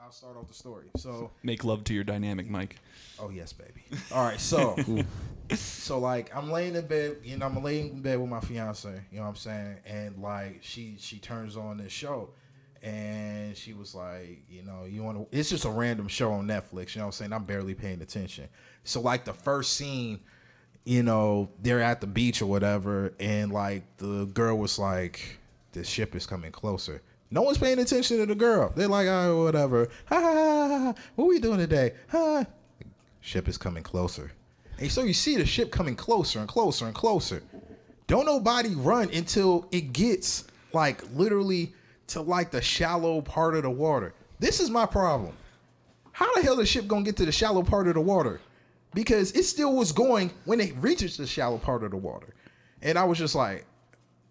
I'll start off the story. So make love to your dynamic, Mike. Oh yes, baby. All right, so like I'm laying in bed, I'm laying in bed with my fiance, you know what I'm saying, and like she turns on this show, and she was like, you want to? It's just a random show on Netflix, you know what I'm saying. I'm barely paying attention. So like the first scene, they're at the beach or whatever, and like the girl was like, "The ship is coming closer." No one's paying attention to the girl. They're like, "Oh, whatever. Ha, ha, ha, ha. What are we doing today? Ha." Ship is coming closer. And so you see the ship coming closer and closer and closer. Don't nobody run until it gets like literally to like the shallow part of the water. This is my problem. How the hell is the ship gonna get to the shallow part of the water? Because it still was going when it reaches the shallow part of the water. And I was just like,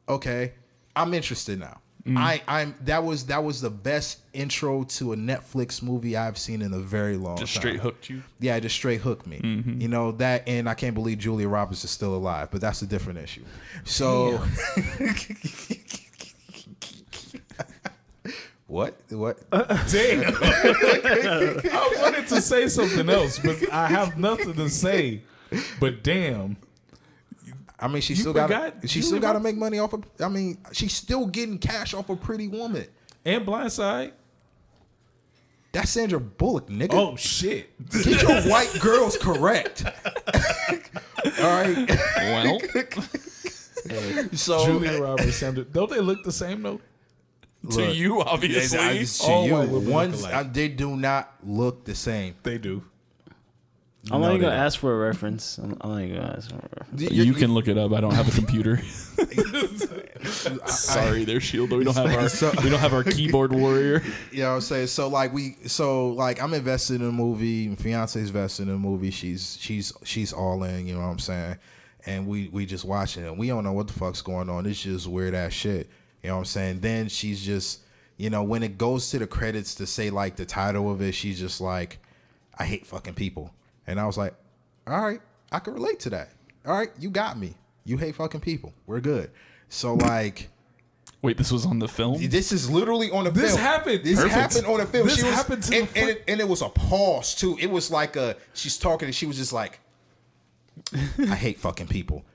okay, I'm interested now. That was the best intro to a Netflix movie I've seen in a very long time. Just straight hooked you? Yeah, it just straight hooked me. Mm-hmm. That, and I can't believe Julia Roberts is still alive, but that's a different issue. So What? Damn. I wanted to say something else, but I have nothing to say. But damn. I mean, she still got to make money off of. I mean, she's still getting cash off a Pretty Woman and Blindside. That's Sandra Bullock, nigga. Oh shit! Get your white girls correct. All right. Well, so Julia Roberts, Sandra, don't they look the same though? To you, obviously. They do not look the same. They do. I'm not even going to ask for a reference. You can look it up. I don't have a computer. Sorry, there, Shield. We don't have our keyboard warrior. You know what I'm saying? So I'm invested in a movie. My fiance's invested in a movie. She's all in, you know what I'm saying? And we just watching it. We don't know what the fuck's going on. It's just weird ass shit. You know what I'm saying? Then she's just, when it goes to the credits to say like the title of it, she's just like, I hate fucking people. And I was like, all right, I can relate to that. All right, you got me. You hate fucking people. We're good. So like, wait, this was on the film? This is literally on the film. This happened on the film. This happened and it was a pause too. It was like she's talking and she was just like, I hate fucking people.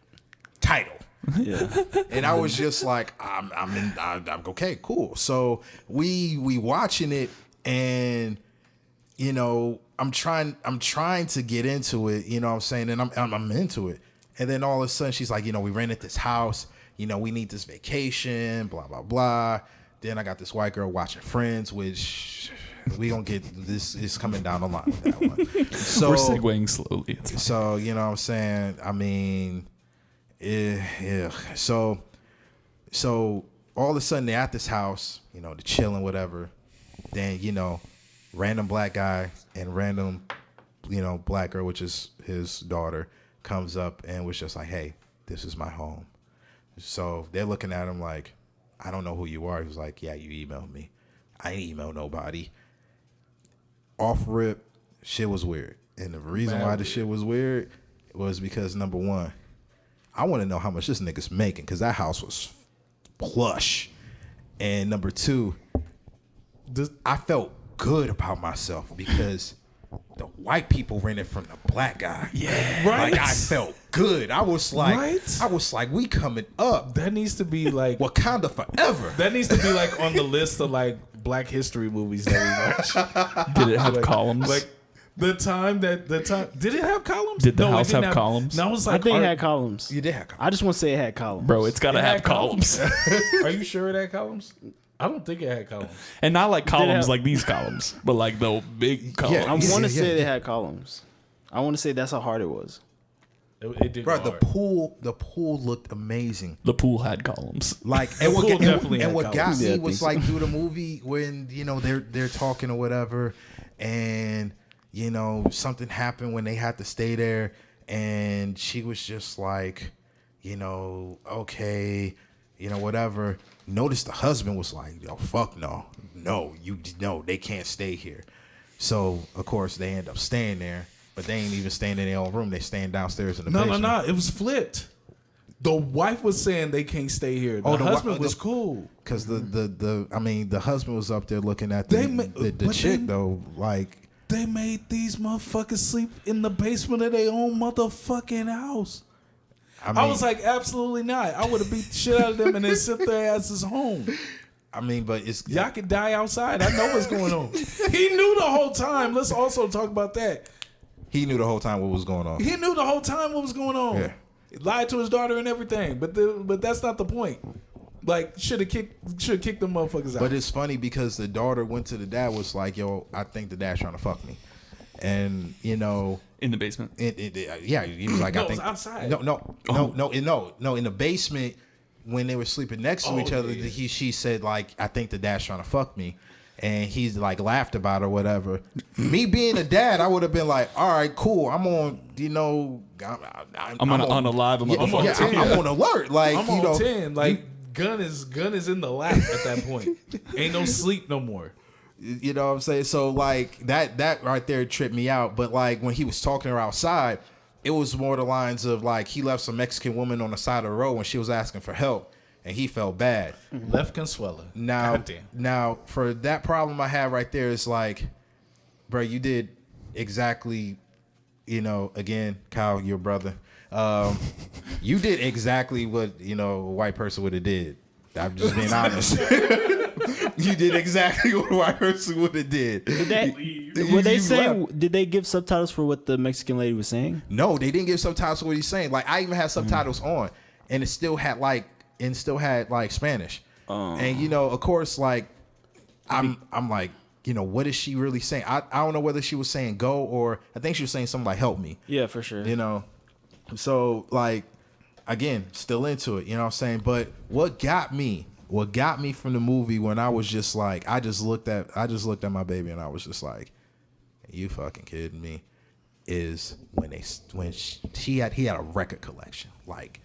Title. Yeah. And I was just like, I'm okay, cool. So we watching it, and I'm trying to get into it, you know what I'm saying? And I'm into it. And then all of a sudden she's like, we rented this house, we need this vacation, blah, blah, blah. Then I got this white girl watching Friends, which we don't get this is coming down the line with that one. So we're segueing slowly. So, you know what I'm saying? I mean, yeah. So all of a sudden they're at this house, they're chilling, whatever. Then, random black guy and random, black girl, which is his daughter, comes up and was just like, hey, this is my home. So they're looking at him like, I don't know who you are. He was like, yeah, you emailed me. I ain't emailed nobody. Off rip, shit was weird. And the reason why the shit was weird was because, number one, I want to know how much this nigga's making, because that house was plush. And number two, I felt good about myself because the white people rented from the black guy. Yeah, right. Like, I felt good. I was like, we coming up. That needs to be like Wakanda forever. That needs to be like on the list of like Black history movies that we watch. Did it have columns? Like the time did it have columns? Did the house have columns? No, I think it had columns. You did have columns. I just want to say it had columns. Bro, it's got to have columns. Are you sure it had columns? I don't think it had columns. And not like columns like these columns, but like the big columns. Yeah, I want to say it had columns. I want to say that's how hard it was. It did. Bro, the pool looked amazing. The pool had columns. Like, and what got me was like through the movie when they're talking or whatever, and something happened when they had to stay there, and she was just like, okay, whatever. Notice the husband was like, yo, fuck no, they can't stay here. So of course they end up staying there, but they ain't even staying in their own room. They staying downstairs in the basement. No, it was flipped. The wife was saying they can't stay here. The husband was cool. Because the husband was up there looking at the chick though. Like, they made these motherfuckers sleep in the basement of their own motherfucking house. I was like, absolutely not. I would have beat the shit out of them and then sent their asses home. I mean, but it's y'all could die outside. I know what's going on. He knew the whole time. Let's also talk about that. He knew the whole time what was going on. He knew the whole time what was going on. Yeah. He lied to his daughter and everything. But that's not the point. Like, should have kicked them motherfuckers out. But it's funny because the daughter went to the dad, was like, yo, I think the dad's trying to fuck me. And, you know, in the basement. Yeah, he was like, no, I think it was outside. No, in the basement when they were sleeping next to each other, yeah. she said, like, I think the dad's trying to fuck me. And he's like laughed about it or whatever. Me being a dad, I would have been like, all right, cool. I'm on, you know, I'm on a live. I'm on alert. Like, I'm on 10. Like, gun is in the lap at that point. Ain't no sleep no more. You know what I'm saying? So like that right there tripped me out. But like when he was talking to her outside, it was more the lines of like he left some Mexican woman on the side of the road when she was asking for help, and he felt bad. Left Consuela. Now for that problem I have right there is like, bro, you did exactly, you know, again, Kyle, your brother, you did exactly what, you know, a white person would have did. I'm just being honest. You did exactly what a white person would have did. Did they give subtitles for what the Mexican lady was saying? No, they didn't give subtitles for what he's saying. Like, I even had subtitles on, and it still had like Spanish. And you know, of course, like I'm like, you know, what is she really saying? I don't know whether she was saying go, or I think she was saying something like help me. Yeah, for sure. You know, so like, again, still into it. You know what I'm saying? But what got me from the movie when I was just like, I just looked at my baby and I was just like, you fucking kidding me? Is when he had a record collection, like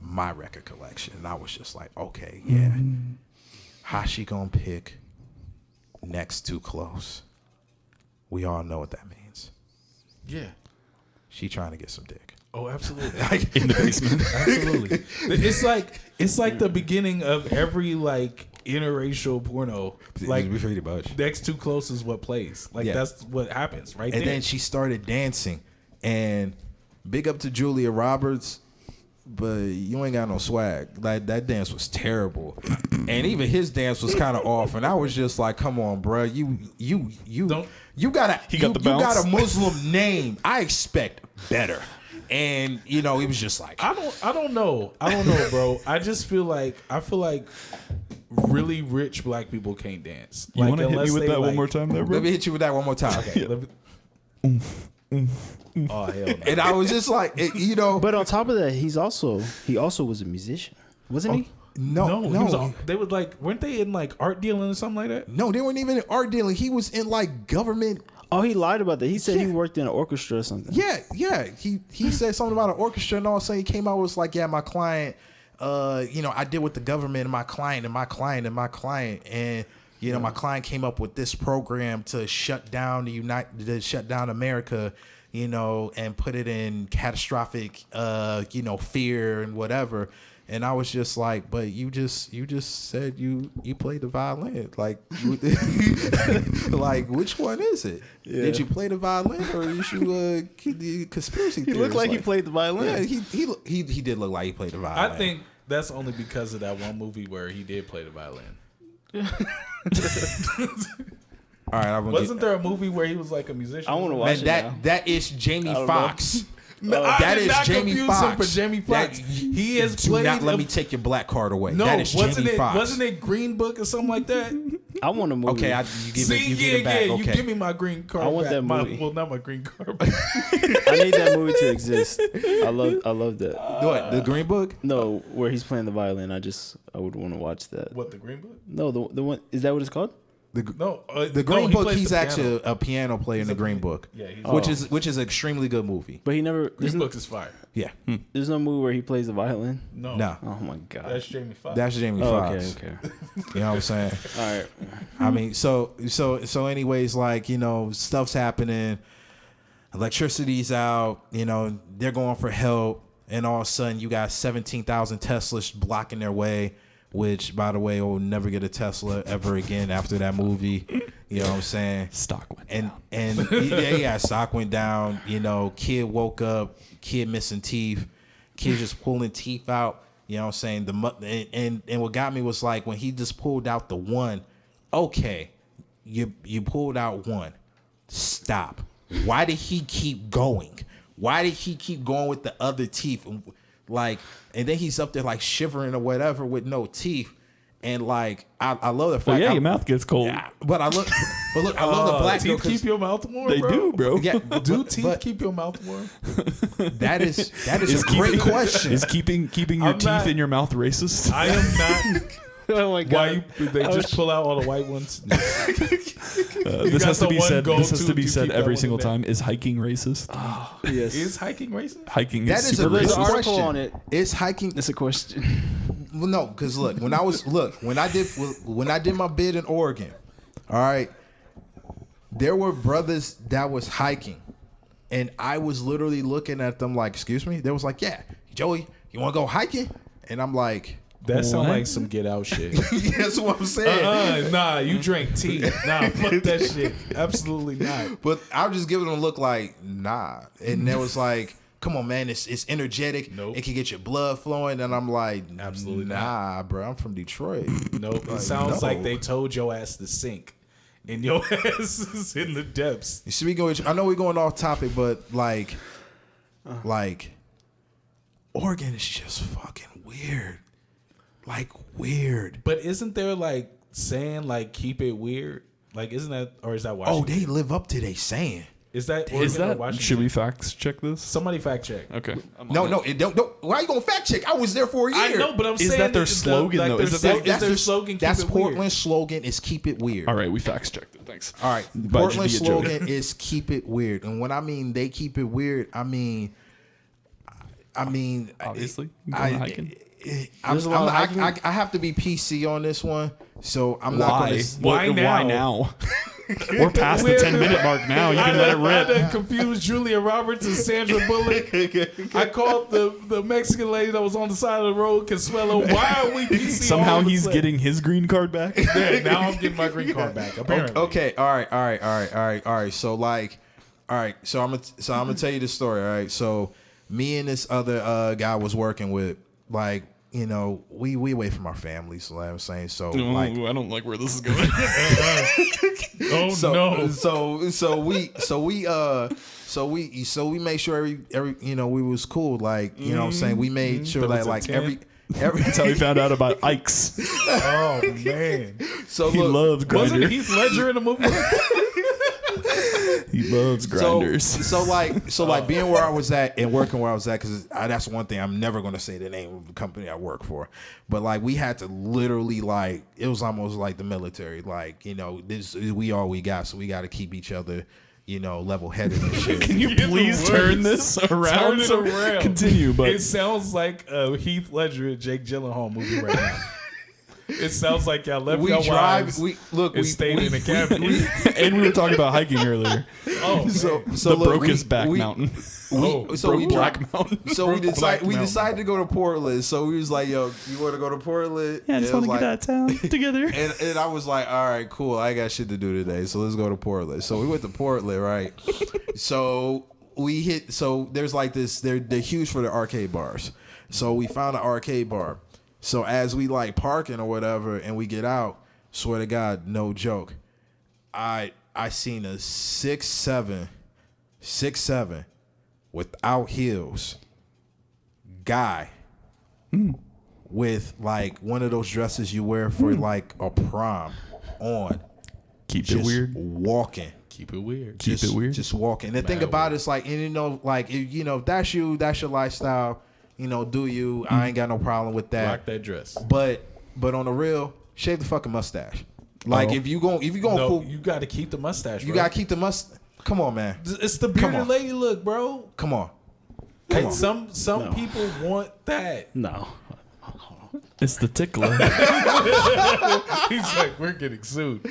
my record collection, and I was just like, okay, yeah, how she gonna pick Next Too Close? We all know what that means. Yeah, she trying to get some dick. Oh, absolutely. Like, in the basement. Absolutely. It's like the beginning of every like interracial porno. Like, pretty much. Next Too Close is what plays. Like, that's what happens right and there. then she started dancing, and big up to Julia Roberts, but you ain't got no swag. Like, that dance was terrible, and even his dance was kind of off. And I was just like, come on, bro, you got a Muslim name. I expect better. And you know, he was just like, I don't know, bro. I feel like really rich black people can't dance. You want to hit me with that one more time, there, bro? Let me hit you with that one more time. Okay. Oh hell no. And I was just like, you know. But on top of that, he also was a musician, wasn't he? No. They was like, weren't they in like art dealing or something like that? No, they weren't even in art dealing. He was in like government. Oh, he lied about that. He said he worked in an orchestra or something. Yeah. He said something about an orchestra, and all of a sudden he came out and was like, yeah, my client, you know, I did with the government and my client and my client and my client. And, you know, my client came up with this program to shut down America, you know, and put it in catastrophic, you know, fear and whatever. And I was just like, but you just said you played the violin. Like, like, which one is it? Yeah. Did you play the violin, or is you conspiracy theorist? He looked like he played the violin. Yeah, he did look like he played the violin. I think that's only because of that one movie where he did play the violin. All right, wasn't there a movie where he was like a musician? I want to watch it now. That is Jamie Foxx. No, that is Jamie Foxx. For Jamie Foxx. He has played. Do not let me take your black card away. No, that is Jamie Foxx. Wasn't it Green Book or something like that? I want a movie. Okay, you give it back. Okay. You give me my green card. I want back. that movie. Well, not my green card. I need that movie to exist. I love that. What, the Green Book? No, where he's playing the violin. I would want to watch that. What, the Green Book? No, the one. Is that what it's called? The Green Book. He's actually a piano player in the Green Book. Yeah, which is an extremely good movie. But he never. Green Book is fire. Yeah. There's no movie where he plays the violin. No. Oh my god. That's Jamie Foxx. That's Jamie Foxx. Okay. You know what I'm saying? All right. I mean, so anyways, like, you know, stuff's happening. Electricity's out. You know, they're going for help. and all of a sudden you got 17,000 Teslas blocking their way, which, by the way, will never get a Tesla ever again after that movie. You know what I'm saying? Stock went down. And stock went down. You know, kid woke up, kid missing teeth, kid just pulling teeth out. You know what I'm saying? And what got me was like when he just pulled out the one. Okay, you pulled out one. Stop. Why did he keep going? Why did he keep going with the other teeth? Like, and then he's up there like shivering or whatever with no teeth. And like, I love the fact. Well, your mouth gets cold. Yeah, but I love the black teeth keep your mouth warm. They do, bro. Yeah, do teeth keep your mouth warm? That is a great question. Is keeping your teeth in your mouth racist? I am not. Oh my god! Why they just pull out all the white ones? This has to be said. This has to be said every single time. Is hiking racist? Oh, yes. Is hiking racist? Hiking that is is super a racist. article question. on it. Is hiking? That's a question. Well, no, because look, when I did my bid in Oregon, all right, there were brothers that was hiking, and I was literally looking at them like, "Excuse me." They was like, "Yeah, Joey, you want to go hiking?" And I'm like, that sounds like some get out shit. That's what I'm saying. Nah, you drank tea. Nah, fuck that shit. Absolutely not. But I was just giving them a look like, nah. And there was like, come on, man, it's energetic. Nope. It can get your blood flowing. And I'm like, absolutely nah, bro. I'm from Detroit. Nope. It sounds like they told your ass to sink, and your ass is in the depths. You see, I know we're going off topic, but like, Oregon is just fucking weird. Like weird. But isn't there like saying like keep it weird? Like isn't that, or is that Washington? Oh, they live up to they saying. Is that Washington? Should we fact check this? Somebody fact check. Okay. No, it don't. Why are you gonna fact check? I was there for a year. I know, but I'm saying, is that their slogan though? Is their slogan? That's keep it Portland's weird? slogan is keep it weird. All right, we fact checked it. Thanks. All right, Portland's slogan is keep it weird, and when I mean they keep it weird, I mean obviously going hiking. I have to be PC on this one, so I'm not going to. Why now? We're past the 10-minute mark now. You can let it rip. I done confused Julia Roberts and Sandra Bullock. I called the Mexican lady that was on the side of the road, Consuelo. Why are we PC? Somehow he's getting his green card back. Yeah, now I'm getting my green card back. Apparently. Okay. All right. So I'm gonna tell you the story. All right. So me and this other guy was working with, like, you know, we away from our families, like I'm saying. So like, I don't like where this is going. So we made sure every you know, we was cool. Like, you know what I'm saying? We made sure that like every That's how he found out about Ike's. Oh man. So he loves grinders. Wasn't Heath Ledger in the movie? He loves grinders. So being where I was at and working where I was at, because that's one thing I'm never going to say the name of the company I work for, but like we had to literally, like, it was almost like the military, like, you know, this we all we got, so we got to keep each other, you know, level headed and shit. Can you please turn this around? Turn it around. Continue, but it sounds like a Heath Ledger and Jake Gyllenhaal movie right now. It sounds like y'all left your wives and stayed in a cabin. And we were talking about hiking earlier. Oh, so the Broke's Back Mountain. Black Mountain. So we Black decided to go to Portland. So we was like, yo, you want to go to Portland? Yeah, I just want to get out of town together. And I was like, all right, cool. I got shit to do today, so let's go to Portland. So we went to Portland, right? So there's like this. They're huge for the arcade bars. So we found an arcade bar. So as we like parking or whatever, and we get out, swear to God, no joke, I seen a 6'7" without heels guy with like one of those dresses you wear for like a prom on. Keep it weird. Walking. Keep it weird. Keep it weird. Just walking. The thing about it's like, and you know, like, you know, if that's you, that's your lifestyle. You know, do you? I ain't got no problem with that. Rock that dress. But on the real, shave the fucking mustache. Like, if you going no, you got to keep the mustache. You got to keep the mustache. Come on, man. It's the bearded lady look, bro. Come on. Some people want that. No. It's the tickler. He's like, we're getting sued.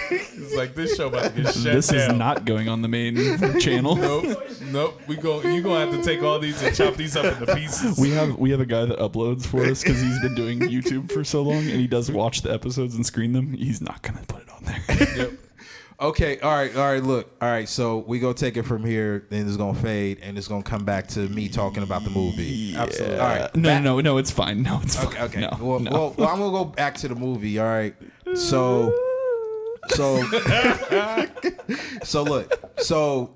He's like, this show about to get shut down. This is not going on the main channel. Nope. You're gonna have to take all these and chop these up into pieces. We have a guy that uploads for us because he's been doing YouTube for so long, and he does watch the episodes and screen them. He's not gonna put it on there. Yep. Okay, all right, look. All right, so we go take it from here, then it's going to fade, and it's going to come back to me talking about the movie. Yeah. Absolutely. All right. No, it's fine. No, it's fine. Okay. No, well, I'm going to go back to the movie, all right? So look. So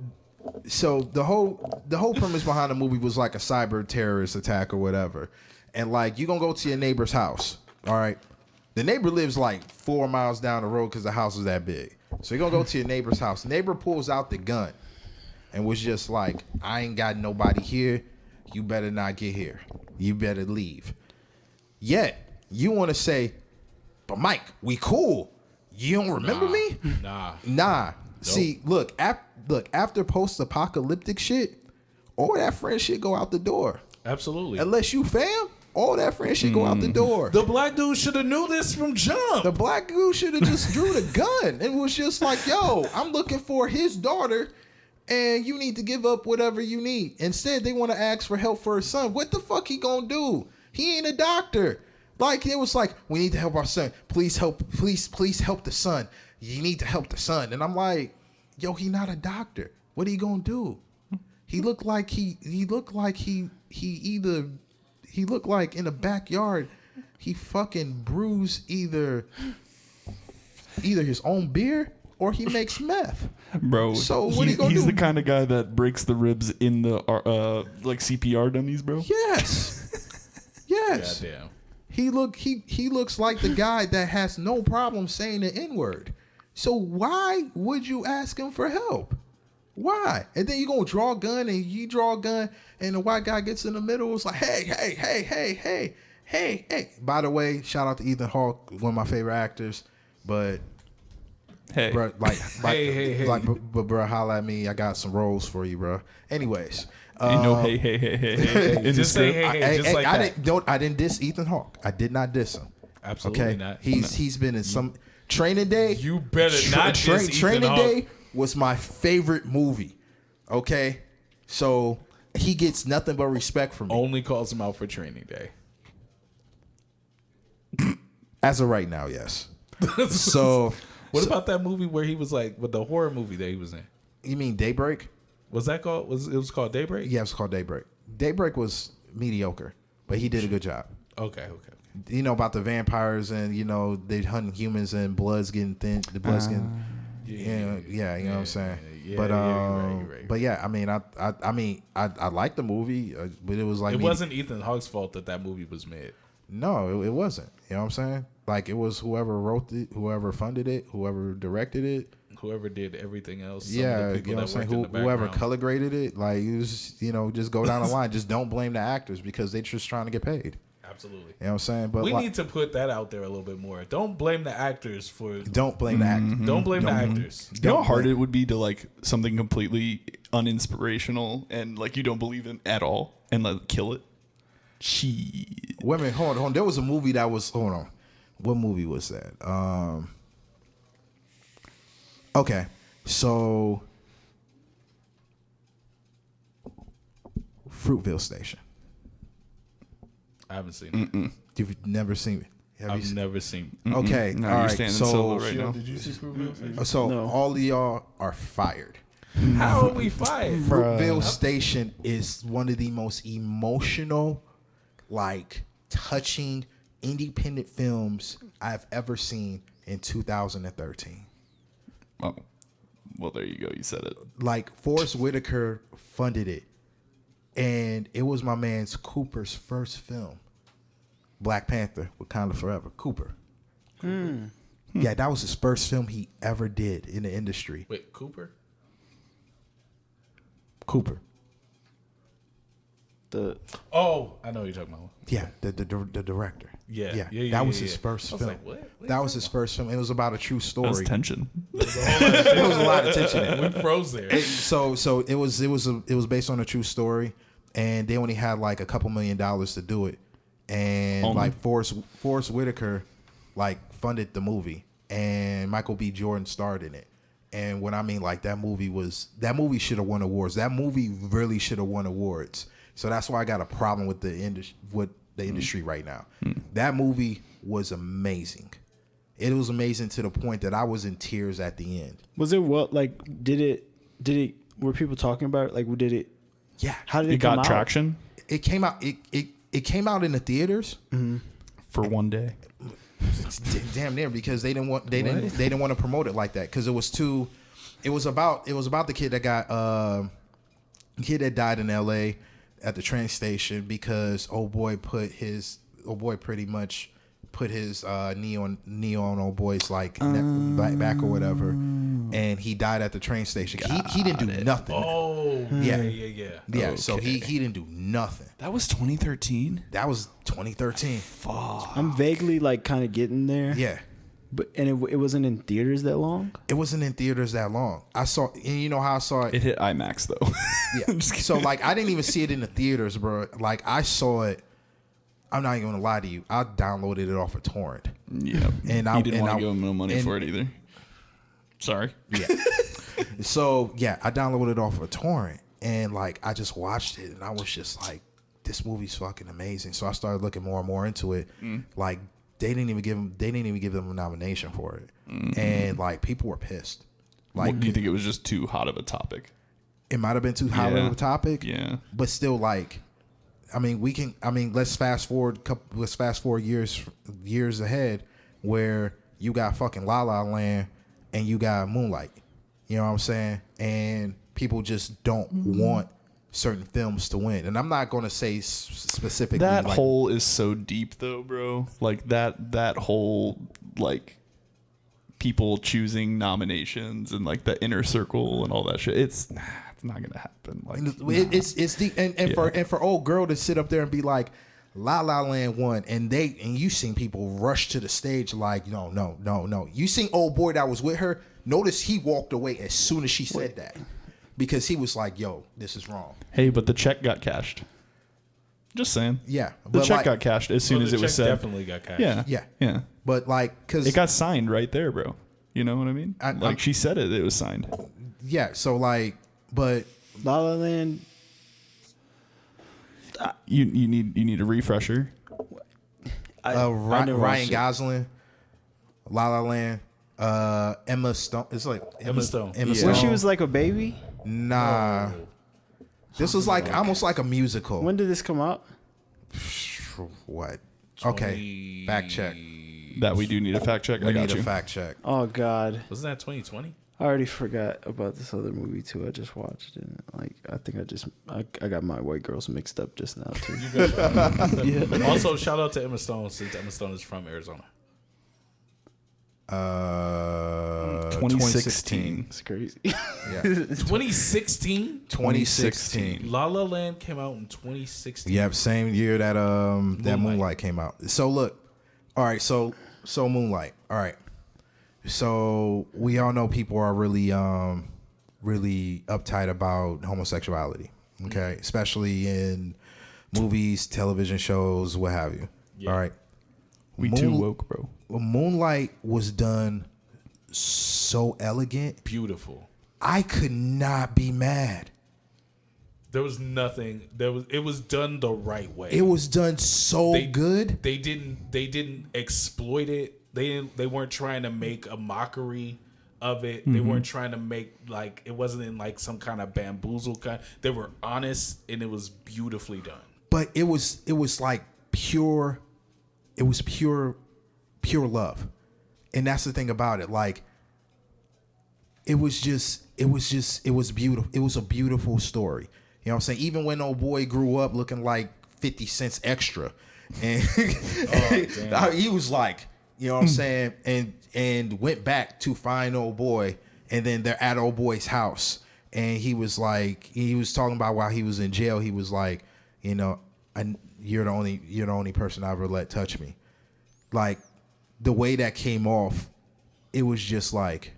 the whole premise behind the movie was like a cyber terrorist attack or whatever. And like you're going to go to your neighbor's house, all right? The neighbor lives like 4 miles down the road because the house is that big. So you're going to go to your neighbor's house. Neighbor pulls out the gun and was just like, I ain't got nobody here. You better not get here. You better leave. Yet, you want to say, but Mike, we cool. You don't remember me? Nah. Nope. See, look, after post-apocalyptic shit, all that friend shit go out the door. Absolutely. Unless you fam, all that friend shit go out the door. The black dude should have knew this from jump. The black dude should have just drew the gun and was just like, yo, I'm looking for his daughter and you need to give up whatever you need. Instead, they want to ask for help for his son. What the fuck he gonna do? He ain't a doctor. Like, it was like, we need to help our son. Please help the son. You need to help the son. And I'm like, yo, he not a doctor. What are you gonna do? He looked like he looked like in the backyard, he fucking brews either his own beer or he makes meth. Bro, so what he gonna he's do? the kind of guy that breaks the ribs in the like CPR dummies, bro. Yes. Goddamn. He looks like the guy that has no problem saying the N-word. So why would you ask him for help? Why? And then you gonna draw a gun and you draw a gun and the white guy gets in the middle. It's like, hey. By the way, shout out to Ethan Hawke, one of my favorite actors. But Hey, bro, Hey. but bro, holla at me. I got some roles for you, bro. Anyways, hey. Just say hey, just like that. I didn't diss Ethan Hawke. I did not diss him. Absolutely not. He's been in some Training Day. You better not diss Ethan Training Hawke. Day was my favorite movie. Okay, so he gets nothing but respect from me. Only calls him out for Training Day. As of right now, yes. So, what about that movie where he was like, with the horror movie that he was in? You mean Daybreak? Was that called? It was called Daybreak? Yeah, it was called Daybreak. Daybreak was mediocre, but he did a good job. Okay. You know about the vampires and they hunting humans and blood's getting thin. The blood's getting. Yeah, you know what I'm saying. Yeah, but you're right. But yeah, I liked the movie, but it was like it wasn't Ethan Hawke's fault that movie was made. No, it wasn't. You know what I'm saying? Like it was whoever wrote it, whoever funded it, whoever directed it, whoever did everything else. Yeah, you know what I'm saying? Whoever color graded it, like it was, just go down the line. Just don't blame the actors because they're just trying to get paid. Absolutely. You know what I'm saying? But we need to put that out there a little bit more. Don't blame the actors for. Don't blame the actors. Don't blame the actors. You know how hard it would be to like something completely uninspirational and like you don't believe in at all and like kill it. Shit. Wait a minute, hold on. There was a movie that was. Hold on. What movie was that? Okay, so Fruitville Station. I haven't seen it. You've never seen it? I've never seen it. Okay, no, all you're right. standing So, solo right now. Did you see Fruitville Station? So No. all of y'all are fired. How are we fired? Fruitville Station is one of the most emotional, like touching independent films I've ever seen in 2013. Oh, well, there you go. You said it. Like Forrest Whitaker funded it, and it was my man's Cooper's first film, Black Panther: Wakanda Forever. Cooper. Yeah, that was his first film he ever did in the industry. Wait, Cooper? Cooper. I know what you're talking about. Yeah, the director. Yeah. That was his first film. Like, what? That was his first film. It was about a true story. That was tension. There was a lot of tension in it. We froze there. So it was based on a true story, and they only had like a couple $1 million to do it, and Only. like Forrest Whitaker like funded the movie, and Michael B. Jordan starred in it. And when I mean like that movie should have won awards. That movie really should have won awards. So that's why I got a problem with the industry right now. That movie was amazing. It was amazing to the point that I was in tears at the end. Was it did it were people talking about it? Like, did it? Yeah. How did It it come got out? traction It came out. It came out in the theaters. for one day. It's damn near, because they didn't want to promote it like that, because it was about the kid that got kid that died in L.A. at the train station because old boy pretty much put his knee on old boy's like back or whatever, and he died at the train station. He didn't do nothing. Oh, yeah. So he didn't do nothing. That was 2013. That was 2013. I'm vaguely like kind of getting there. Yeah. But it wasn't in theaters that long. It wasn't in theaters that long. I saw, and you know how I saw it. It hit IMAX though. Yeah. So like I didn't even see it in the theaters, bro. Like I saw it. I'm not even gonna lie to you. I downloaded it off a torrent. Yeah. And he didn't want to give him no money for it either. Sorry. Yeah. So yeah, I downloaded it off a torrent, and like I just watched it, and I was just like, this movie's fucking amazing. So I started looking more and more into it. Like they didn't even give them a nomination for it, and like people were pissed. Like, Do you think it was just too hot of a topic? It might have been too hot of a topic. Yeah. But still, like, let's fast forward years ahead, where you got fucking La La Land and you got Moonlight. You know what I'm saying? And people just don't want certain films to win. And I'm not going to say specifically. That like, hole is so deep though, bro. Like that whole, like, people choosing nominations and like the inner circle and all that shit. It's not gonna happen. Like it's deep. And for old girl to sit up there and be like, La La Land won, and you seen people rush to the stage like, no. You seen old boy that was with her. Notice he walked away as soon as she said that, because he was like, yo, this is wrong. Hey, but the check got cashed. Just saying. Yeah, The but check like, got cashed as soon as it was said. Definitely got cashed. Yeah. But like, cause It got signed right there, bro. You know what I mean? She said it was signed. yeah. So like, but La La Land. You need a refresher. Ryan Gosling, La La Land, Emma Stone. It's like Emma Stone. Emma When Stone. she was like a baby. Nah. This was like almost like a musical. When did this come out? What? Okay. Fact check. That we do need a fact check. We I got need you. a fact check. Oh God, Wasn't that 2020? I already forgot about this other movie too. I just watched it. Like I think I got my white girls mixed up just now too. Yeah. Also, shout out to Emma Stone, since Emma Stone is from Arizona. 2016. It's crazy. Yeah. 2016. 2016. La La Land came out in 2016. Yep, same year that that Moonlight came out. So look, all right, so Moonlight. All right. So we all know people are really really uptight about homosexuality, okay? Especially in movies, television shows, what have you. Yeah. All right. We too woke, bro. Moonlight was done so elegant. Beautiful. I could not be mad. There was nothing. It was done the right way. It was done so good. They didn't exploit it. They weren't trying to make a mockery of it. They weren't trying to make, like, it wasn't in like some kind of bamboozle kind. They were honest, and it was beautifully done. But it was like pure. It was pure love, and that's the thing about it. Like, it was beautiful. It was a beautiful story. You know what I'm saying? Even when old boy grew up looking like 50 cents extra, and he was like, you know what I'm saying, and went back to find old boy, and then they're at old boy's house, and he was talking about while he was in jail. He was like, you know, you're the only person I ever let touch me. Like, the way that came off, it was just like,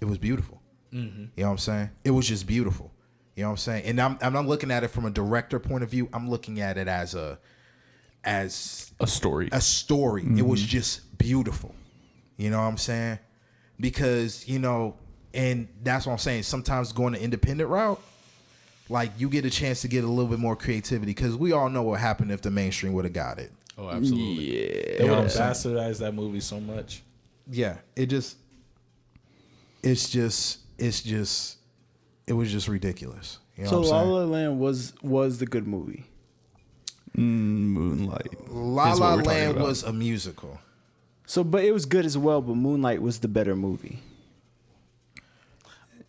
it was beautiful. You know what I'm saying? It was just beautiful. You know what I'm saying? And I'm not looking at it from a director point of view. I'm looking at it as a story. A story. It was just beautiful. You know what I'm saying? Because, you know, and that's what I'm saying. Sometimes going the independent route, like you get a chance to get a little bit more creativity because we all know what happened if the mainstream would have got it. Oh, absolutely. Yeah. They would have bastardized that movie so much. Yeah. It was just ridiculous. You know So what La I'm saying? La Land was the good movie. Moonlight. La is what La we're talking Land about. was a musical. So, but it was good as well. But Moonlight was the better movie.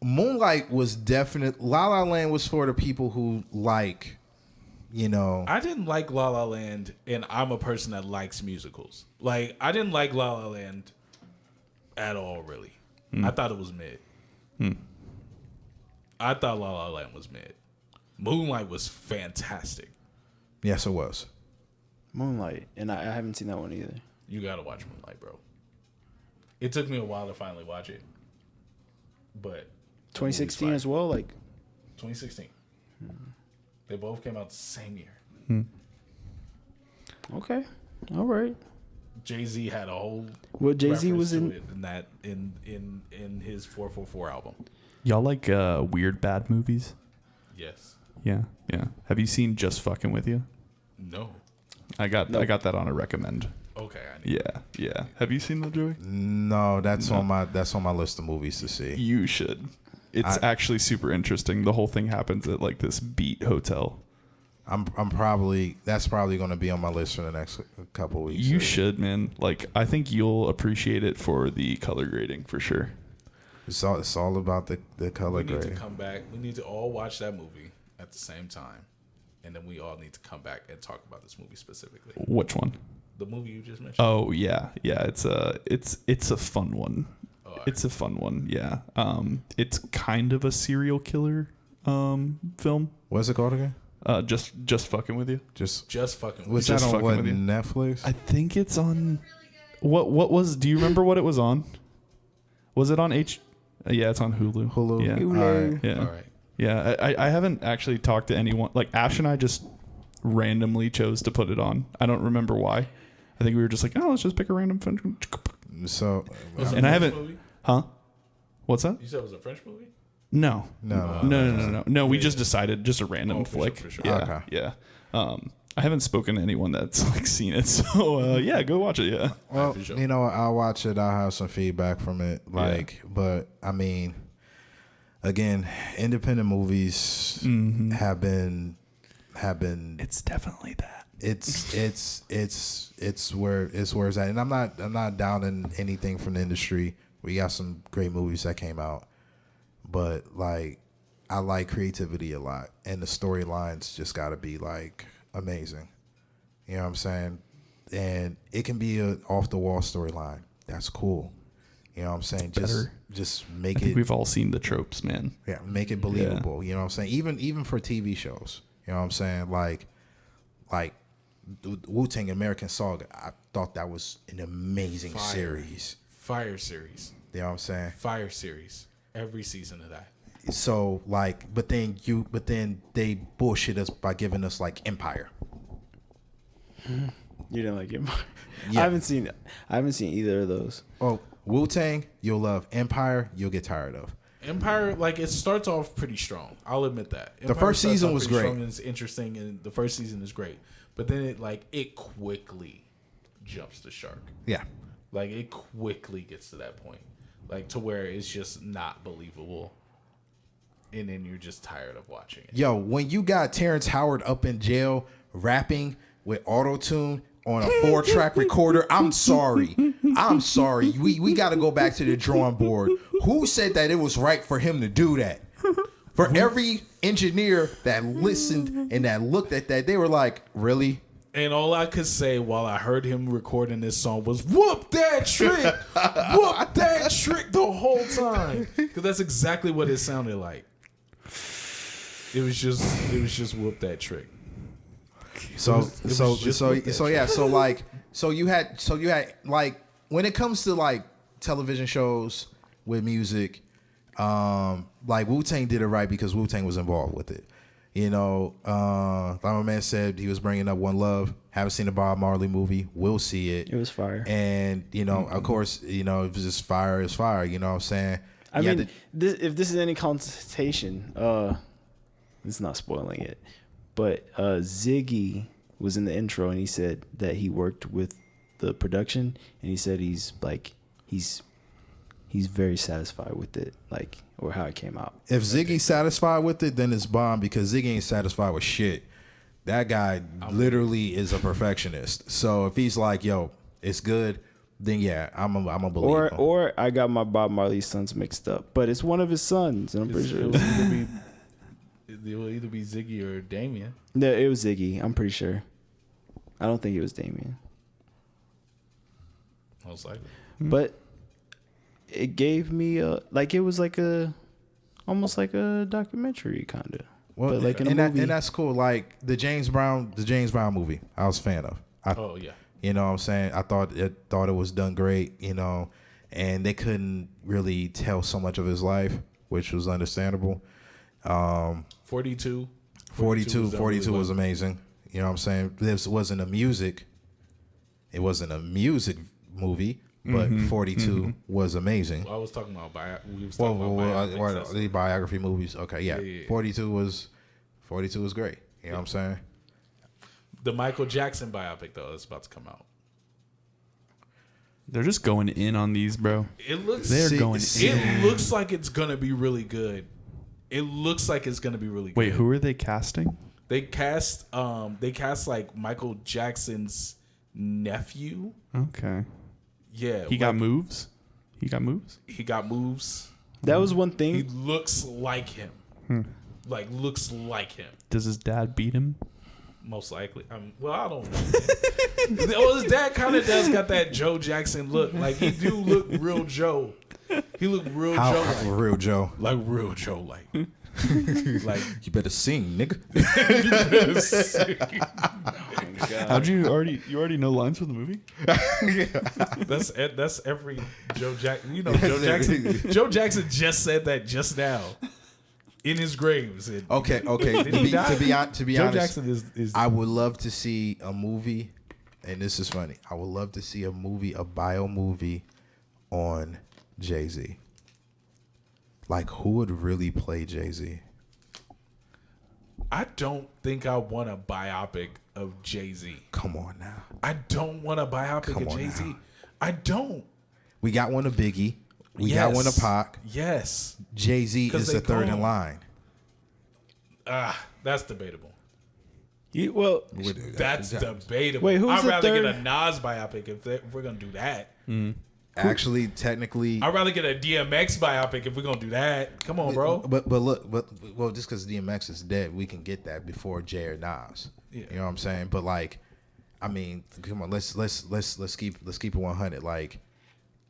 Moonlight was definite. La La Land was for the people who like, you know. I didn't like La La Land, and I'm a person that likes musicals. Like, I didn't like La La Land at all, really. I thought it was mid. I thought La La Land was mid. Moonlight was fantastic. Yes, it was. Moonlight, and I haven't seen that one either. You gotta watch Moonlight, bro. It took me a while to finally watch it, but 2016 as well. Like 2016. They both came out the same year. okay, all right. Jay-Z had a whole Well, Jay-Z was reference to it in his 444 album. Y'all like weird bad movies? Yes. Yeah. Have you seen Just Fucking With You? No. I got that on a recommend. Okay. I need Yeah. Have you seen that, Joey? No, that's on my list of movies to see. You should. It's actually super interesting. The whole thing happens at like this beat hotel. That's probably going to be on my list for the next couple weeks. You should, man. Like, I think you'll appreciate it for the color grading for sure. It's all about the color We need grade. to come back. We need to all watch that movie at the same time, and then we all need to come back and talk about this movie specifically. Which one? The movie you just mentioned. Oh yeah. It's a fun one. All right. It's a fun one. Yeah. It's kind of a serial killer film. What's it called again? Just Fucking With You. Just fucking. Was Just that on fucking what, with you. Netflix? I think it's on. What was? Do you remember what it was on? Was it on H? Yeah, it's on Hulu. Hulu. Yeah. Hulu. All right. Yeah. All right. Yeah. I haven't actually talked to anyone. Like Ash and I just randomly chose to put it on. I don't remember why. I think we were just like, oh, let's just pick a random film. So, Was it And a I French haven't. movie? Huh? What's that? You said it was a French movie? No. No. We Yeah. just decided just a random Oh, for flick. sure, for sure. Yeah. Okay. Yeah. I haven't spoken to anyone that's like seen it, so yeah, go watch it. Yeah. well, for sure. you know, I'll watch it. I'll have some feedback from it. But I mean, again, independent movies have been. It's definitely that. It's where it's at, and I'm not downing anything from the industry. We got some great movies that came out, but like I like creativity a lot, and the storylines just got to be like amazing. You know what I'm saying? And it can be a off the wall storyline. That's cool. You know what I'm saying? Just I make think it. we've all seen the tropes, man. Yeah, make it believable. You know what I'm saying? Even for TV shows. You know what I'm saying? Like Wu-Tang American Saga. I thought that was an amazing series. Fire series. You know what I'm saying? Fire series. Every season of that. So like, but then they bullshit us by giving us like Empire. You didn't like it. Yeah. I haven't seen either of those. Oh, Wu-Tang, you'll love. Empire, you'll get tired of. Empire, like, it starts off pretty strong. I'll admit that. The first starts season off was pretty great. strong and it's interesting, and the first season is great. But then it quickly jumps the shark. Yeah. Like, it quickly gets to that point. Like, to where it's just not believable. And then you're just tired of watching it. Yo, when you got Terrence Howard up in jail rapping with auto-tune on a 4-track recorder, I'm sorry. We got to go back to the drawing board. Who said that it was right for him to do that? For every engineer that listened and that looked at that, they were like, really? And all I could say while I heard him recording this song was, whoop that trick! Whoop that trick the whole time. Because that's exactly what it sounded like. It was just whoop that trick. So you had like when it comes to like television shows with music, Like Wu-Tang did it right because Wu-Tang was involved with it. You know, like my man said, he was bringing up One Love. Haven't seen the Bob Marley movie. Will see it. It was fire. And, you know, of course, you know, if it's just fire, it's fire. You know what I'm saying? I mean, if this is any consultation, it's not spoiling it, but Ziggy was in the intro and he said that he worked with the production and he said he's very satisfied with it, like, or how it came out. If Ziggy's satisfied with it, then it's bomb because Ziggy ain't satisfied with shit. That guy literally is a perfectionist. So if he's like, yo, it's good, then yeah, I'm a believer. Or I got my Bob Marley sons mixed up, but it's one of his sons, and I'm pretty sure it will either be Ziggy or Damien. No, it was Ziggy. I'm pretty sure. I don't think it was Damien. Most likely. But it gave me it was like almost like a documentary kind of. Well, but like in a movie. And that's cool. Like the James Brown movie, I was a fan of. Oh yeah. You know what I'm saying? I thought it was done great, you know, and they couldn't really tell so much of his life, which was understandable. 42 was amazing. You know what I'm saying? This wasn't a music. It wasn't a music movie, but 42 was amazing. Well, I was talking about the biography movies. Okay, yeah. 42 was great. You know what I'm saying? The Michael Jackson biopic though is about to come out. They're just going in on these, bro. It looks like it's gonna be really good. Wait, who are they casting? They cast like Michael Jackson's nephew. Okay. Yeah. He got moves? He got moves? That was one thing. He looks like him. Looks like him. Does his dad beat him? Most likely. Well, I don't know. Well, his dad kind of does got that Joe Jackson look. Like, he do look real Joe. He look real Joe. Like, real Joe. Like real Joe. Like you better sing, nigga. How'd you already know lines from the movie? That's every Joe Jackson. You know, Joe Jackson. Joe Jackson just said that just now. In his grave. Okay. To be honest, Joe Jackson is. I would love to see a movie, and this is funny. I would love to see a bio movie on Jay-Z. Like, who would really play Jay-Z? I don't think I want a biopic of Jay-Z. Come on now. I don't want a biopic of Jay-Z. Now. I don't. We got one of Biggie. We got one of Pac. Yes. Jay-Z is the third in line. That's debatable. That's debatable. Wait, who's I'd the rather third? get a Nas biopic if we're going to do that. Actually, technically, I'd rather get a DMX biopic if we're going to do that. Come on, bro. But just because DMX is dead, we can get that before Jay or Nas. Yeah. You know what I'm saying? But like, I mean, come on, let's keep it 100. Like,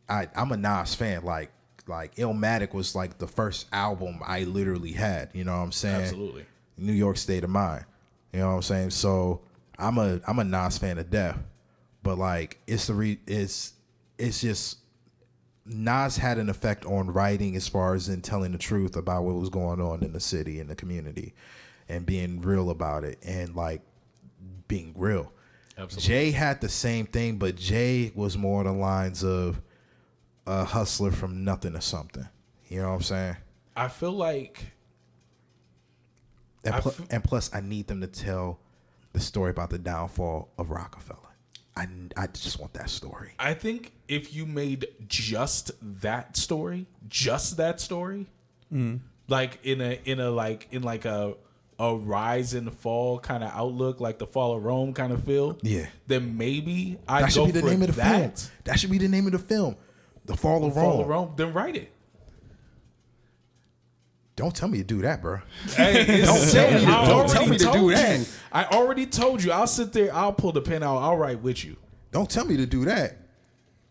I'm a Nas fan. Like Illmatic was like the first album I literally had. You know what I'm saying? Absolutely. New York State of Mind. You know what I'm saying? So I'm a Nas fan of death. But like, it's just Nas had an effect on writing as far as in telling the truth about what was going on in the city and the community, and being real about it, and like being real. Absolutely. Jay had the same thing, but Jay was more on the lines of a hustler from nothing to something. You know what I'm saying? I feel like... And plus, I need them to tell the story about the downfall of Rockefeller. I just want that story. I think if you made just that story, like in a rise and fall kind of outlook, like the fall of Rome kind of feel, yeah, then maybe I'd that should go be the for name of the that. film. That should be the name of the film. The Fall of Rome. Then write it. Don't tell me to do that, bro. Hey, don't tell me to do that. I already told you. I'll sit there. I'll pull the pen out. I'll write with you. Don't tell me to do that,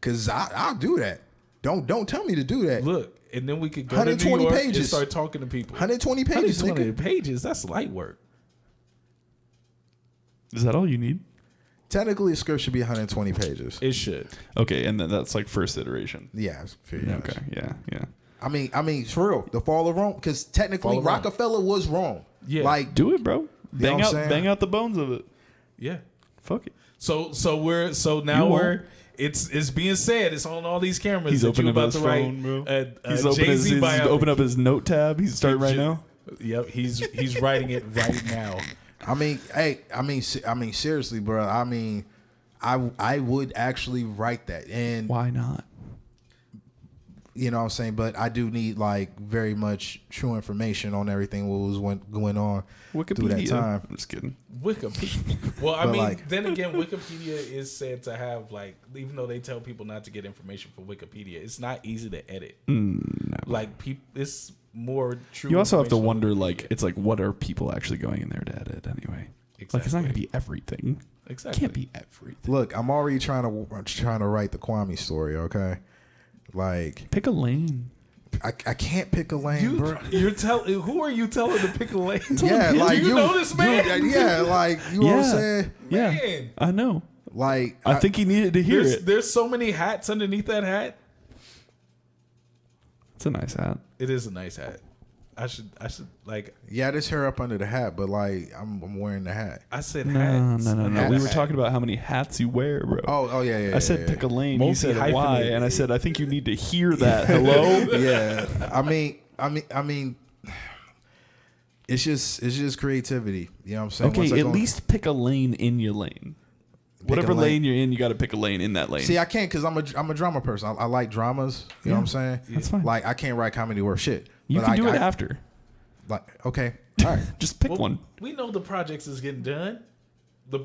cause I'll do that. Don't tell me to do that. Look, and then we could go to New York and start talking to people. 120 pages. 120 pages. That's light work. Is that all you need? Technically, a script should be 120 pages. It should. Okay, and then that's like first iteration. Yeah. Okay. Yeah. I mean, for real, the fall of Rome, because technically Fall of Rome. Rockefeller was Rome. Yeah. Like, Do it, bro. know what I'm saying? Bang out the bones of it. Yeah. Fuck it. So You now won't. it's being said. It's on all these cameras. He's that opening you about his to phone, write. bro. He's Jay-Z open up his note tab. He's starting right now. Yep, he's writing it right now. I mean, seriously, bro. I mean, I would actually write that, and Why not? you know what I'm saying. But I do need like very much true information on everything what was going on through that Wikipedia. time. I'm just kidding. Wikipedia. Well, I But, mean, like- then again, Wikipedia is said to have like, even though they tell people not to get information from Wikipedia, it's not easy to edit. No. Like, it's more true. You also have to information on wonder, Wikipedia. like, it's like, what are people actually going in there to edit anyway? Like, it's not going to be everything. Exactly. It can't be everything. Look, I'm already trying to write the Kwame story. Okay, like Pick a lane. I can't pick a lane, bro. Who are you telling to pick a lane? Yeah, like Do you know this man? Yeah, like you know what I'm saying. Yeah, Man. I know. Like I think he needed to hear it. There's so many hats underneath that hat. It's a nice hat. It is a nice hat. I should like. yeah, there's hair up under the hat, but like I'm wearing the hat. I said No. hats. We were talking about how many hats you wear, bro. Oh yeah. I said pick a lane. You said why, Multi-hyphenated. and I said I think you need to hear that. Hello. Yeah, I mean, it's just creativity. You know what I'm saying? Once I Okay, at go- least pick a lane in your lane. Whatever lane you're in, you got to pick a lane in that lane. See, I can't because I'm a drama person. I like dramas. You know what I'm saying? That's fine. Like I can't write comedy worth shit. You But can do I it after. Like okay, all right. Just pick Well, one. We know the projects is getting done. The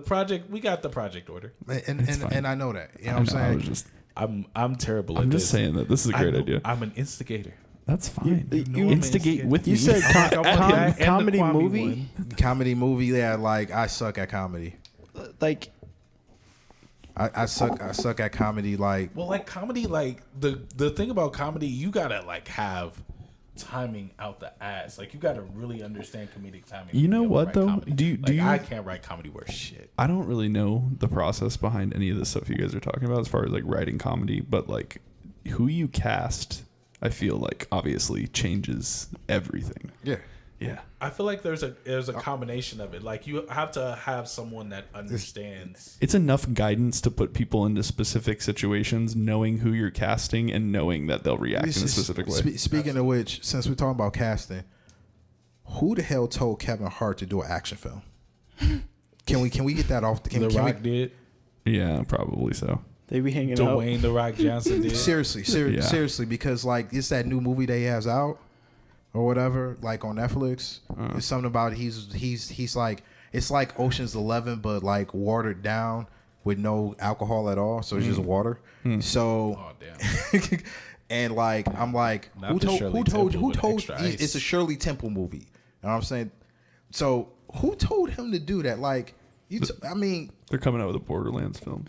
project, we got the project order. And I know that. You know what I'm I saying? was just, I'm terrible. I'm at just this. saying that this is a great idea. I'm an instigator. That's fine. you instigate with You me. said I want that and the comedy Kwame movie? Comedy movie. Yeah, like I suck at comedy. Like, I suck at comedy. Like Well, like comedy, like the thing about comedy, you gotta like have timing out the ass. Like you gotta really understand comedic timing. You know to be able to what, write though? comedy. Do you- I can't write comedy worth shit. I don't really know the process behind any of the stuff you guys are talking about as far as like writing comedy, but like who you cast, I feel like obviously changes everything. yeah. Yeah. I feel like there's a combination of it. Like you have to have someone that understands. It's enough guidance to put people into specific situations, knowing who you're casting and knowing that they'll react in a specific way. Speaking of which, since we're talking about casting, who the hell told Kevin Hart to do an action film? Can we get that off? The Rock did. Yeah, probably so. they be hanging out. Dwayne The Rock Johnson did. Seriously, because like it's that new movie they has out or whatever, like on Netflix. It's something about he's like it's like Ocean's 11, but like watered down with no alcohol at all, so it's just water. So, Oh damn. and like I'm like, Not who the told Shirley who told Temple who with told extra ice. it's a Shirley Temple movie. You know what I'm saying? So who told him to do that? Like I mean, They're coming out with a Borderlands film.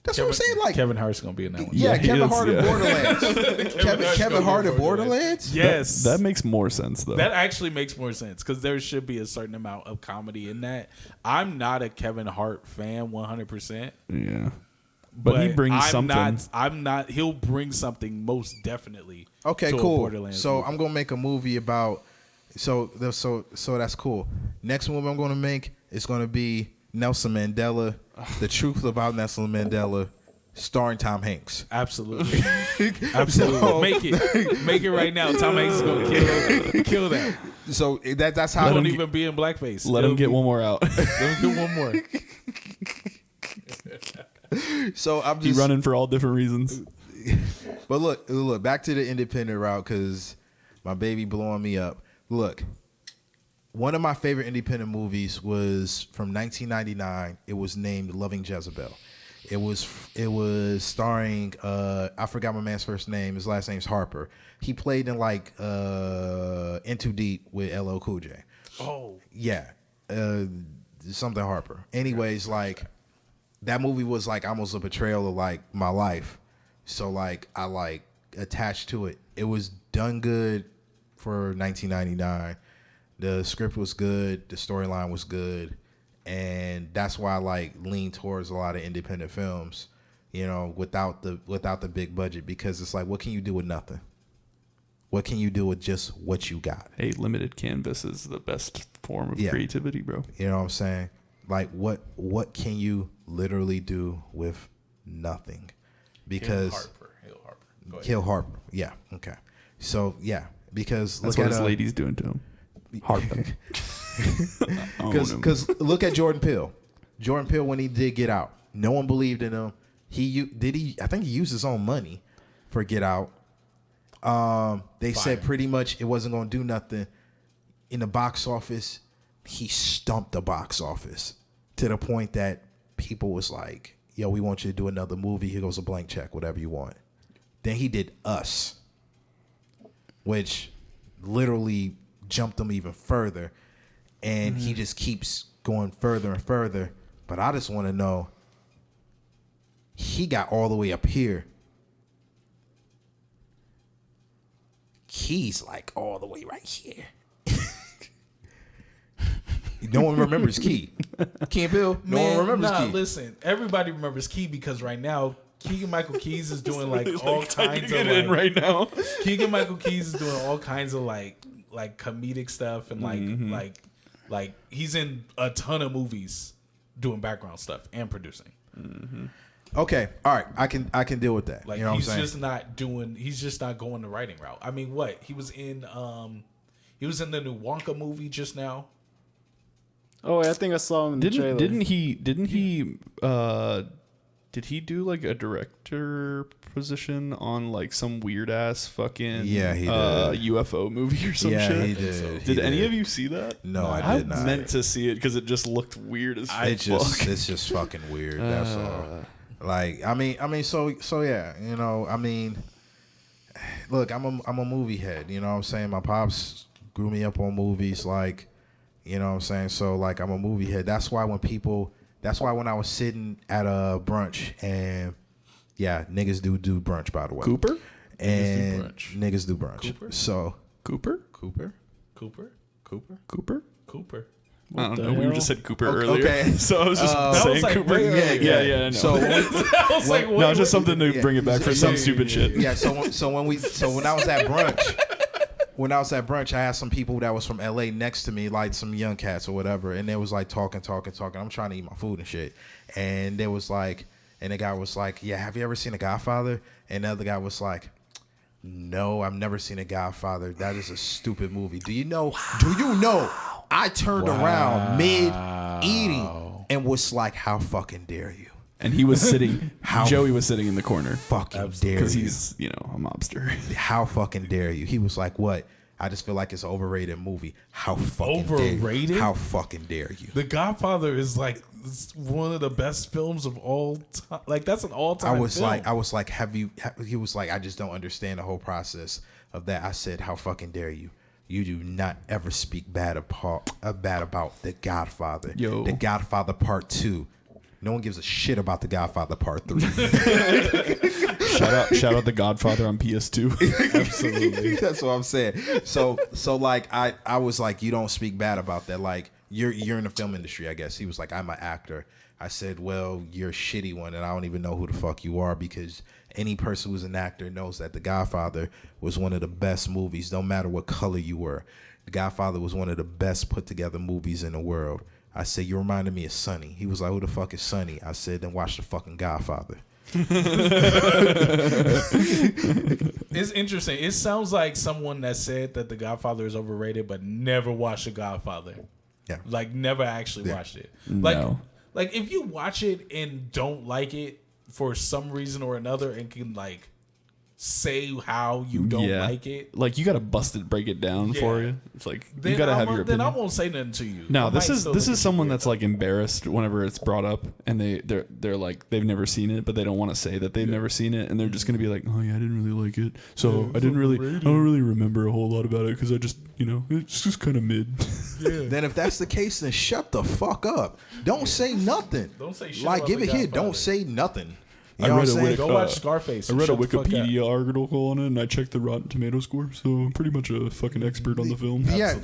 that's what I'm saying. Like Kevin Hart's gonna be in that one. yeah, he Kevin is, Hart in yeah. Borderlands. Kevin Hart in Borderlands. Yes. That makes more sense though. That actually makes more sense because there should be a certain amount of comedy in that. I'm not a Kevin Hart fan 100%. Yeah. But he brings something. I'm not. He'll bring something most definitely. Okay, to a cool. Borderlands So movie. I'm gonna make a movie about. So that's cool. Next movie I'm gonna make is gonna be Nelson Mandela, the truth about Nelson Mandela, starring Tom Hanks. Absolutely, absolutely. So- Make it right now. Tom Hanks is gonna kill that. So that's how. I Let don't him even be in blackface. Let him get one more out. Let him get one more. So I'm He's just running for all different reasons. But look, back to the independent route because my baby blowing me up. Look, one of my favorite independent movies was from 1999. It was named Loving Jezebel. It was starring I forgot my man's first name. His last name's Harper. He played in like In Too Deep with LL Cool J. Oh, Yeah, something Harper. Anyways, like that movie was like almost a portrayal of like my life. So like I like attached to it. It was done good for 1999. The script was good. The storyline was good, and that's why I like lean towards a lot of independent films you know, without the big budget, because it's like, what can you do with nothing? What can you do with just what you got? A limited canvas is the best form of creativity, bro. You know what I'm saying? Like, what can you literally do with nothing? Because Hill Harper. Yeah. Okay. So yeah, because that's look what at his lady's doing to him. Harping. Because look at Jordan Peele. Jordan Peele, when he did Get Out, no one believed in him. I think he used his own money for Get Out. They said pretty much it wasn't going to do nothing in the box office. He stumped the box office to the point that people was like, yo, we want you to do another movie. Here goes a blank check, whatever you want. Then he did Us, which literally jumped him even further. And he just keeps going further and further. But I just want to know, he got all the way up here. He's like all the way right here. No one remembers Key. Key and Peele, no one remembers Key. Listen, everybody remembers Key because right now, Keegan-Michael Keys is doing like all kinds of like, right now. Keegan-Michael Keys is doing all kinds of like comedic stuff and like he's in a ton of movies doing background stuff and producing. Mm-hmm. Okay, all right, I can deal with that. Like, you know he's what I'm just not doing. He's just not going the writing route. I mean, what he was in the new Wonka movie just now. Oh, I think I saw him in the trailer. Did he do like a director position on like some weird ass fucking he did. UFO movie or some shit? Yeah, he did. Did any of you see that? No, I did not. I meant to see it because it just looked weird as fuck. It's just fucking weird. That's all. Like, I mean, so yeah, you know, I mean, look, I'm a movie head. You know what I'm saying? My pops grew me up on movies, like, you know what I'm saying? So like, I'm a movie head. That's why when I was sitting at a brunch, and yeah, niggas do brunch, by the way. Cooper? And niggas do brunch. Cooper? So Cooper? What I don't know. hell? We just said Cooper earlier. Okay. So I was just saying like Cooper. way Yeah, I know. So I was like, no, just something to bring it back for some stupid shit. yeah, so when I was at brunch, I had some people that was from LA next to me, like some young cats or whatever, and they was like talking. I'm trying to eat my food and shit, and the guy was like, yeah, have you ever seen The Godfather? And the other guy was like, no, I've never seen The Godfather. That is a stupid movie. Do you know? I turned around mid-eating and was like, how fucking dare you? And he was sitting, Joey was sitting in the corner. Fucking dare you. Because he's, you know, a mobster. How fucking dare you? He was like, what? I just feel like it's an overrated movie. How fucking overrated? Dare you? How fucking dare you? The Godfather is like one of the best films of all time. Like, that's an all-time film. I was like, he was like, I just don't understand the whole process of that. I said, how fucking dare you? You do not ever speak bad about The Godfather. Yo. The Godfather Part 2. No one gives a shit about The Godfather Part 3. Shout out The Godfather on PS2. Absolutely. That's what I'm saying. So like I was like, you don't speak bad about that. Like, you're in the film industry, I guess. He was like, I'm an actor. I said, well, you're a shitty one, and I don't even know who the fuck you are, because any person who's an actor knows that The Godfather was one of the best movies, no matter what color you were. The Godfather was one of the best put together movies in the world. I said, you reminded me of Sonny. He was like, who the fuck is Sonny? I said, then watch the fucking Godfather. It's interesting. It sounds like someone that said that The Godfather is overrated, but never watched The Godfather. Yeah. Like, never actually watched it. No. Like, if you watch it and don't like it for some reason or another and can, like, say how you don't like it. Like, you got to break it down for you. It's like, then you got to have your opinion. Then I won't say nothing to you. No, this is someone that's like embarrassed whenever it's brought up, and they're like, they've never seen it, but they don't want to say that they've never seen it, and they're just gonna be like, oh yeah, I didn't really like it, so I don't really remember a whole lot about it because I just, you know, it's just kind of mid. Yeah. Then if that's the case, then shut the fuck up. Don't say nothing. Don't say shit. Like, about give The it here. Godfather. Don't say nothing. You know what I'm saying? Go watch Scarface. I read a Shut the fuck up. Wikipedia article on it, and I checked the Rotten Tomato score, so I'm pretty much a fucking expert on the film. Yeah,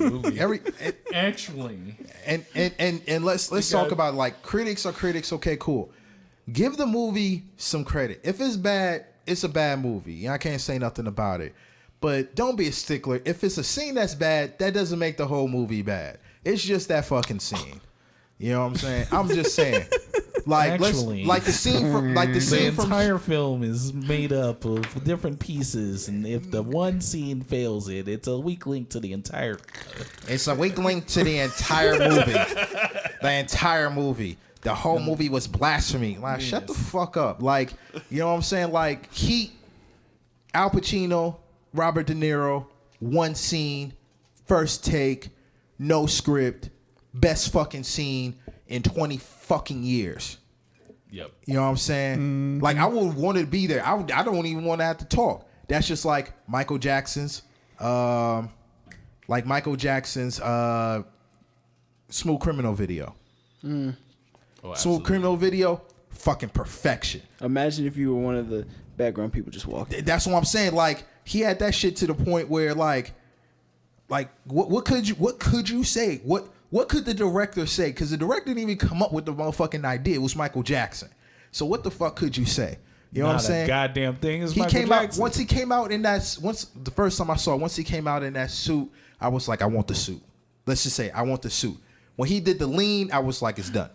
Actually, and let's talk about, like, critics are critics. Okay, cool. give the movie some credit. If it's bad, it's a bad movie. I can't say nothing about it. But don't be a stickler. If it's a scene that's bad, that doesn't make the whole movie bad. It's just that fucking scene. You know what I'm saying? I'm just saying. Like, Actually, the scene from the entire film is made up of different pieces, and if the one scene fails it's a weak link to the entire. It's a weak link to the entire movie. The entire movie. The whole movie was blasphemy. Like, shut the fuck up. Like, you know what I'm saying? Like, Heat, Al Pacino, Robert De Niro, one scene, first take, no script, best fucking scene in 20 fucking years. Yep. You know what I'm saying? Like, I would want to be there. I don't even want to have to talk. That's just like Michael Jackson's, Smooth Criminal video. Smooth Criminal video, fucking perfection. Imagine if you were one of the background people just walking. That's what I'm saying. Like, he had that shit to the point where like what could you say? What could the director say? Because the director didn't even come up with the motherfucking idea. It was Michael Jackson. So what the fuck could you say? You know what I'm saying? Goddamn thing is He Michael came Jackson. out once he came out in that the first time I saw it, once he came out in that suit, I was like, I want the suit. Let's just say I want the suit. When he did the lean, I was like, it's done.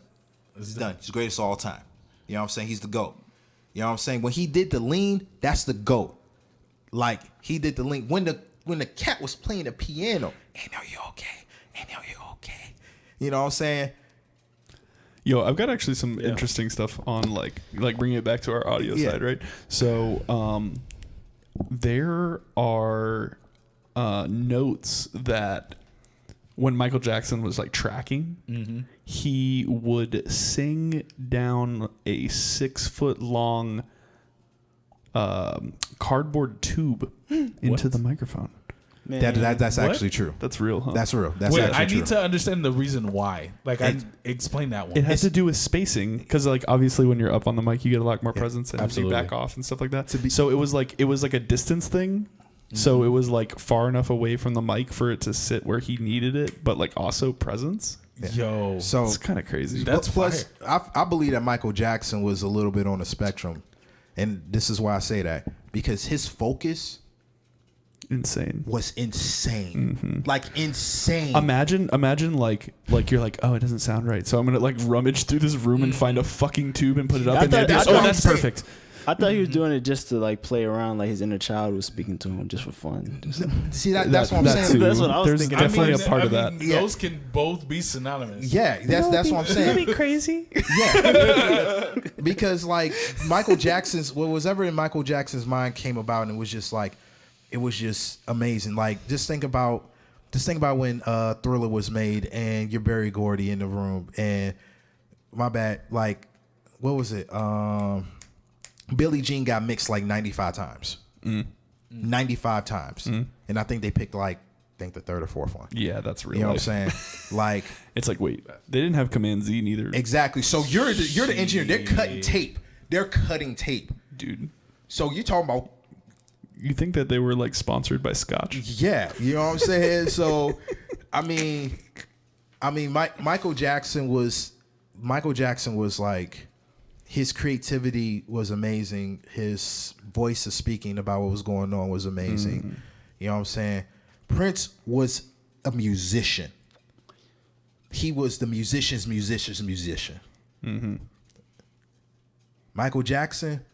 It's done. He's the greatest of all time. You know what I'm saying? He's the GOAT. You know what I'm saying? When he did the lean, that's the GOAT. Like, he did the lean. When the cat was playing the piano, ain't no you okay? Ain't no you okay? You know what I'm saying? Yo, I've got actually some interesting stuff on like bringing it back to our audio side, right? So, there are notes that when Michael Jackson was like tracking, he would sing down a 6-foot long cardboard tube into the microphone. Man, That's actually true. That's real, huh? That's real. That's Wait, actually I true. need to understand the reason why. Like, explain that one. It has to do with spacing because, like, obviously when you're up on the mic, you get a lot more presence and you back off and stuff like that. So it was like a distance thing. So it was like far enough away from the mic for it to sit where he needed it, but like also presence. Yo, So It's kind of crazy. That's plus, I believe that Michael Jackson was a little bit on the spectrum, and this is why I say that, because his focus insane. was insane, like insane. Imagine like you're like, oh, it doesn't sound right, so I'm gonna like rummage through this room and find a fucking tube and put it up, and then that's what I'm that's saying. perfect. I thought he was doing it just to like play around, like his inner child was speaking to him just for fun. Just, See that's what I'm that saying. too. That's what I was There's thinking. definitely a part of I that. mean, those can both be synonymous. Yeah, that's what I'm saying. Crazy. Yeah, because like Michael Jackson's, what was ever in Michael Jackson's mind came about, and it was just amazing. Like, just think about when Thriller was made, and you're Berry Gordy in the room, and my bad, like, what was it? Billie Jean got mixed like 95 times. 95 times. And I think they picked the third or fourth one. Yeah, that's real. You know life. what I'm saying? Like, It's like, wait, they didn't have Command Z neither. exactly. So you're the engineer. They're cutting tape. Dude, So you're talking about, you think that they were like sponsored by Scotch? yeah, you know what I'm saying? So I mean Michael Jackson was like, his creativity was amazing. His voice of speaking about what was going on was amazing. You know what I'm saying? Prince was a musician. He was the musician's musician. Michael Jackson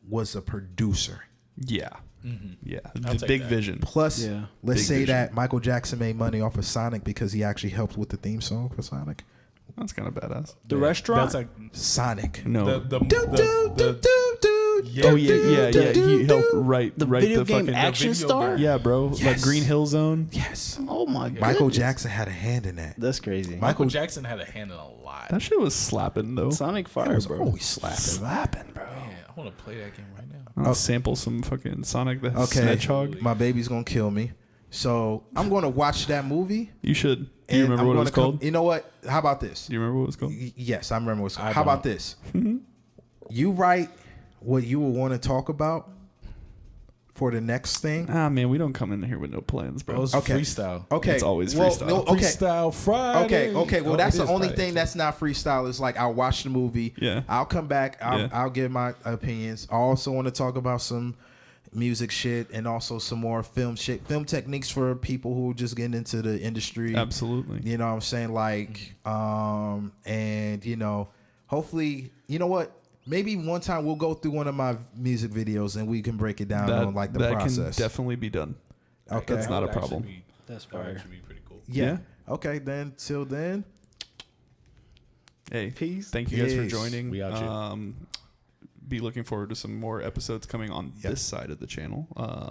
was a producer. Yeah. Yeah. I'll The take big that. vision. Plus, Yeah. let's Big say vision. that Michael Jackson made money off of Sonic because he actually helped with the theme song for Sonic. That's kind of badass. the restaurant. That's like Sonic. No. the Oh yeah. He helped write the the video game fucking action video star. game. Yeah, bro. Like Yes. Green Hill Zone. Yes. Oh my god. Michael Jackson had a hand in that. That's crazy. Michael Jackson had a hand in a lot. That shit was slapping though. Sonic It Fire, was bro. always slapping. Slapping, bro. Man, I want to play that game right now. I'll sample some fucking Sonic the Okay. Hedgehog. My baby's gonna kill me. So I'm gonna watch that movie. You should. Do you and remember I'm what it gonna was called? You know what? How about this? Do you remember what it was called? Yes, I remember what's. I How about don't. this? You write what you will want to talk about, for the next thing? Ah, man, we don't come in here with no plans, bro. It's Okay. freestyle. Okay, It's always freestyle. No, okay. Freestyle Friday. Okay. Well, Oh, that's it the is only Friday, thing too. that's not freestyle. Is like I'll watch the movie. Yeah. I'll come back. Yeah. I'll give my opinions. I also want to talk about some music shit and also some more film shit, film techniques for people who are just getting into the industry. Absolutely. You know what I'm saying? Like, and you know, hopefully, you know what? Maybe one time we'll go through one of my music videos and we can break it down on like the that process. can definitely be done. Okay. That's not a That would problem. actually be- That's that would fire. actually be pretty cool. Yeah. Okay. Then till then. Hey, Peace. thank you guys for Peace. joining. We out here. Be looking forward to some more episodes coming on Yep. this side of the channel.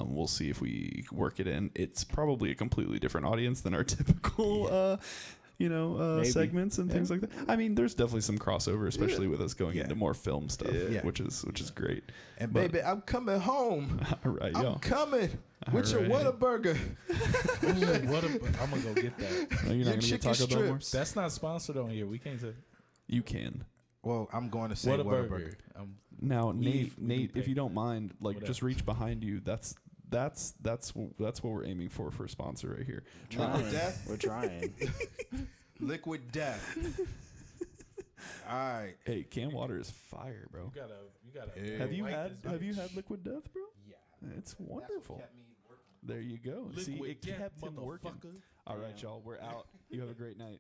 We'll see if we work it in. It's probably a completely different audience than our typical, Maybe. segments and things like that. I mean, there's definitely some crossover, especially with us going Yeah. into more film stuff, Yeah. which is great. And But- baby, I'm coming home. All right, I'm yo. coming with your Alright. Whataburger. I'm gonna go get that. No, you're Your not gonna get chicken Taco Bell more. strips. That's not sponsored on here. We can't say You can. Well, I'm going to say what a Whataburger. burger. Now, We Nate, do if pay. you don't mind, like Whatever. just reach behind you. That's what we're aiming for a sponsor right here. Liquid Death. We're trying. Liquid Death. All right. Hey, can water is fire, bro. You gotta. Hey. Have you wipe had this bitch. Liquid Death, bro? Yeah. It's wonderful. There you go. See, Liquid it death, kept him working. motherfucker. All right, y'all. We're out. You have a great night.